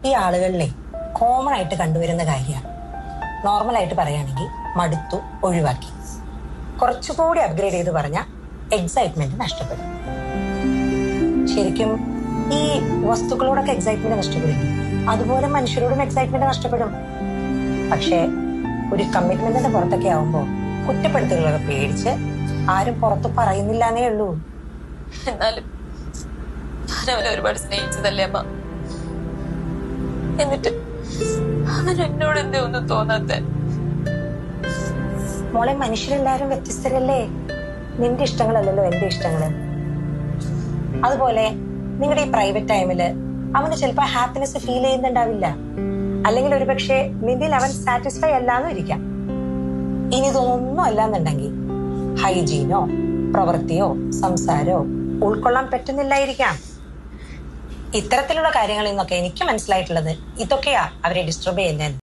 ഈ ആളുകളിലെ കോമൺ ആയിട്ട് കണ്ടുവരുന്ന കാര്യമാണ്. നോർമലായിട്ട് പറയുകയാണെങ്കിൽ മടുത്തു, ഒഴിവാക്കി. കുറച്ചുകൂടി അപ്ഗ്രേഡ് ചെയ്ത് പറഞ്ഞാൽ എക്സൈറ്റ്മെന്റ് നഷ്ടപ്പെടും. ശരിക്കും ഈ വസ്തുക്കളോടൊക്കെ എക്സൈറ്റ്മെന്റ് നഷ്ടപ്പെടില്ല, അതുപോലെ മനുഷ്യരോടും എക്സൈറ്റ്മെന്റ് നഷ്ടപ്പെടും. പക്ഷേ ഒരു കമ്മിറ്റ്മെന്റിന്റെ പുറത്തൊക്കെ ആവുമ്പോൾ കുറ്റപ്പെടുത്തലുകളൊക്കെ പേടിച്ച് ആരും പുറത്ത് പറയുന്നില്ലാന്നേ ഉള്ളൂ. എന്നാലും ഞാൻ അവനെ ഒരുപാട് സ്നേഹിച്ചതല്ലേ അമ്മ. എന്നിട്ട് അവൻ എന്നോട് എന്തേ ഒന്നും തോന്നാത്ത. മോളെ, മനുഷ്യരെല്ലാരും വ്യത്യസ്തരല്ലേ. നിന്റെ ഇഷ്ടങ്ങളല്ലല്ലോ എന്റെ ഇഷ്ടങ്ങള്. അതുപോലെ നിങ്ങളുടെ ഈ പ്രൈവറ്റ് ടൈമില് അവന് ചിലപ്പോ ഹാപ്പിനെസ് ഫീൽ ചെയ്യുന്നുണ്ടാവില്ല, അല്ലെങ്കിൽ ഒരുപക്ഷെ നിന്നിൽ അവൻ സാറ്റിസ്ഫൈ അല്ലാന്നും ഇരിക്കാം. ഇനി ഇതൊന്നും അല്ലാന്നുണ്ടെങ്കിൽ ഹൈജീനോ പ്രവൃത്തിയോ സംസാരോ ഉൾക്കൊള്ളാൻ പറ്റുന്നില്ലായിരിക്കാം. ഇത്തരത്തിലുള്ള കാര്യങ്ങളിൽ നിന്നൊക്കെ എനിക്ക് മനസ്സിലായിട്ടുള്ളത് ഇതൊക്കെയാ അവരെ ഡിസ്റ്റർബ് ചെയ്യുന്നത്.